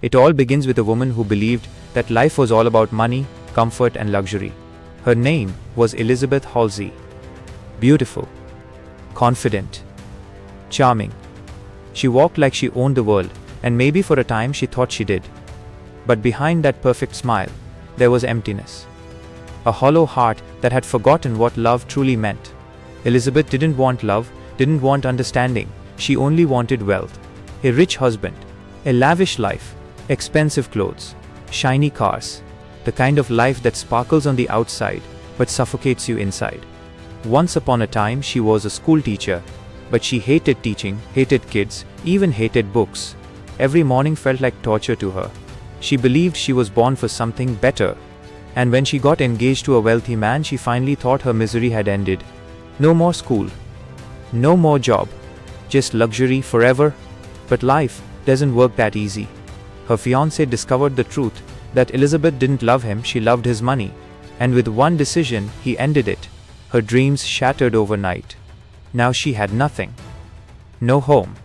It all begins with a woman who believed that life was all about money, comfort, and luxury. Her name was Elizabeth Halsey. Beautiful, confident, charming. She walked like she owned the world, and maybe for a time she thought she did. But behind that perfect smile, there was emptiness. A hollow heart that had forgotten what love truly meant. Elizabeth didn't want love, didn't want understanding. She only wanted wealth. A rich husband, a lavish life, expensive clothes, shiny cars, the kind of life that sparkles on the outside but suffocates you inside. Once upon a time she was a school teacher, but she hated teaching, hated kids, even hated books. Every morning felt like torture to her. She believed she was born for something better. And when she got engaged to a wealthy man, she finally thought her misery had ended. No more school. No more job. Just luxury forever. But life doesn't work that easy. Her fiancé discovered the truth, that Elizabeth didn't love him, she loved his money. And with one decision, he ended it. Her dreams shattered overnight. Now she had nothing. No home.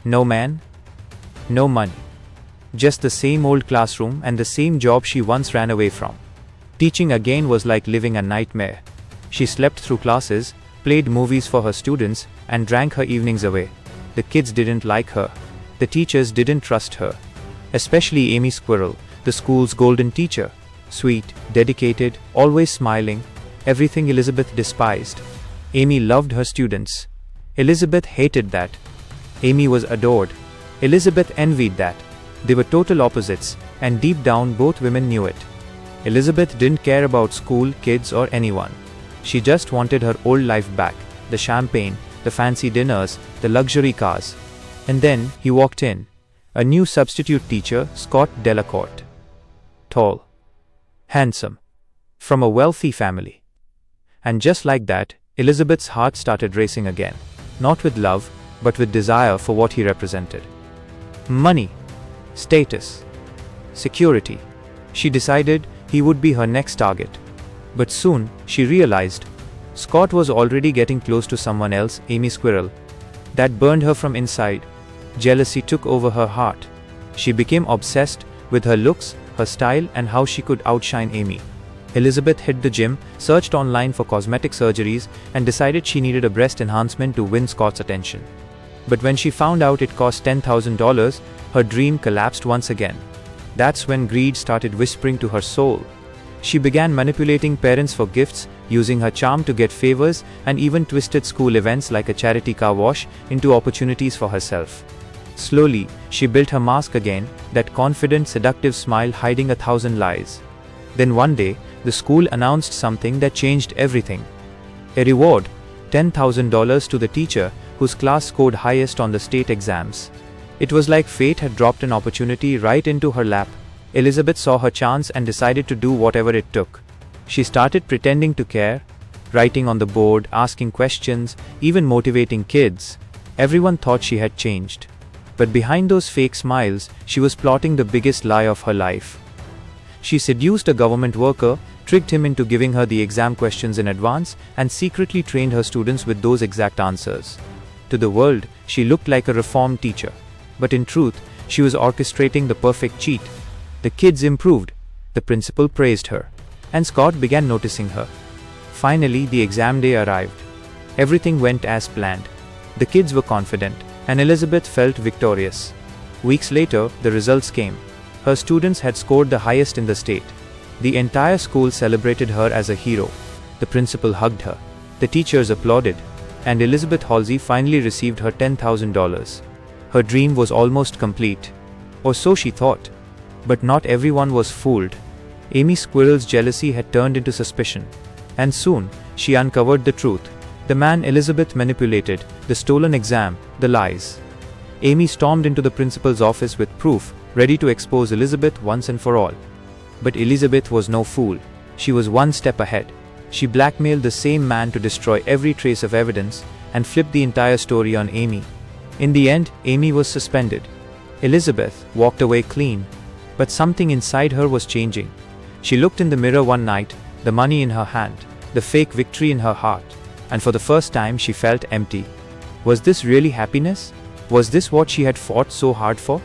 No man. No money. Just the same old classroom and the same job she once ran away from. Teaching again was like living a nightmare. She slept through classes, played movies for her students, and drank her evenings away. The kids didn't like her. The teachers didn't trust her. Especially Amy Squirrel, the school's golden teacher. Sweet, dedicated, always smiling, everything Elizabeth despised. Amy loved her students. Elizabeth hated that. Amy was adored. Elizabeth envied that. They were total opposites, and deep down both women knew it. Elizabeth didn't care about school, kids, or anyone. She just wanted her old life back, the champagne, the fancy dinners, the luxury cars. And then he walked in. A new substitute teacher, Scott Delacorte. Tall. Handsome. From a wealthy family. And just like that, Elizabeth's heart started racing again. Not with love, but with desire for what he represented. Money. Status. Security. She decided he would be her next target. But soon, she realized, Scott was already getting close to someone else, Amy Squirrel. That burned her from inside. Jealousy took over her heart. She became obsessed with her looks, her style, and how she could outshine Amy. Elizabeth hit the gym, searched online for cosmetic surgeries, and decided she needed a breast enhancement to win Scott's attention. But when she found out it cost $10,000, her dream collapsed once again. That's when greed started whispering to her soul. She began manipulating parents for gifts, using her charm to get favors, and even twisted school events like a charity car wash into opportunities for herself. Slowly, she built her mask again, that confident, seductive smile hiding 1,000 lies. Then one day, the school announced something that changed everything. A reward, $10,000 to the teacher whose class scored highest on the state exams. It was like fate had dropped an opportunity right into her lap. Elizabeth saw her chance and decided to do whatever it took. She started pretending to care, writing on the board, asking questions, even motivating kids. Everyone thought she had changed. But behind those fake smiles, she was plotting the biggest lie of her life. She seduced a government worker, tricked him into giving her the exam questions in advance, and secretly trained her students with those exact answers. To the world, she looked like a reformed teacher. But in truth, she was orchestrating the perfect cheat. The kids improved. The principal praised her. And Scott began noticing her. Finally, the exam day arrived. Everything went as planned. The kids were confident, and Elizabeth felt victorious. Weeks later, the results came. Her students had scored the highest in the state. The entire school celebrated her as a hero. The principal hugged her. The teachers applauded. And Elizabeth Halsey finally received her $10,000. Her dream was almost complete. Or so she thought. But not everyone was fooled. Amy Squirrel's jealousy had turned into suspicion. And soon, she uncovered the truth. The man Elizabeth manipulated, the stolen exam, the lies. Amy stormed into the principal's office with proof, ready to expose Elizabeth once and for all. But Elizabeth was no fool. She was one step ahead. She blackmailed the same man to destroy every trace of evidence and flipped the entire story on Amy. In the end, Amy was suspended. Elizabeth walked away clean. But something inside her was changing. She looked in the mirror one night, the money in her hand, the fake victory in her heart, and for the first time she felt empty. Was this really happiness? Was this what she had fought so hard for?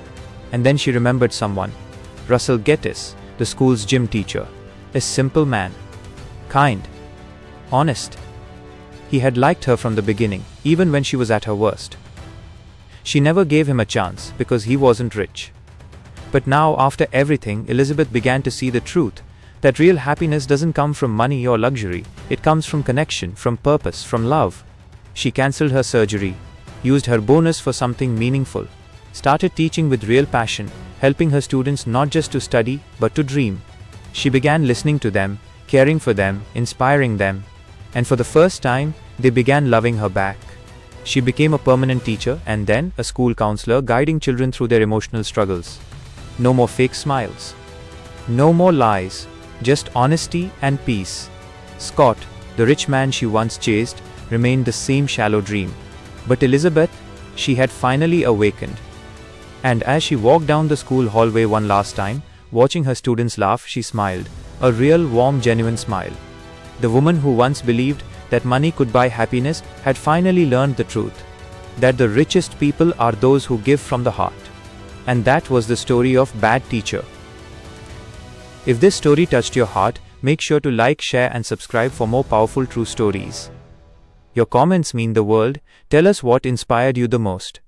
And then she remembered someone. Russell Gettis, the school's gym teacher. A simple man. Kind. Honest. He had liked her from the beginning, even when she was at her worst. She never gave him a chance because he wasn't rich. But now, after everything, Elizabeth began to see the truth, that real happiness doesn't come from money or luxury, it comes from connection, from purpose, from love. She cancelled her surgery, used her bonus for something meaningful, started teaching with real passion, helping her students not just to study, but to dream. She began listening to them, caring for them, inspiring them, and for the first time, they began loving her back. She became a permanent teacher and then a school counselor, guiding children through their emotional struggles. No more fake smiles. No more lies, just honesty and peace. Scott, the rich man she once chased, remained the same shallow dream. But Elizabeth, she had finally awakened. And as she walked down the school hallway one last time, watching her students laugh, she smiled, a real, warm, genuine smile. The woman who once believed that money could buy happiness had finally learned the truth, that the richest people are those who give from the heart. And that was the story of Bad Teacher. If this story touched your heart, make sure to like, share and subscribe for more powerful true stories. Your comments mean the world. Tell us what inspired you the most.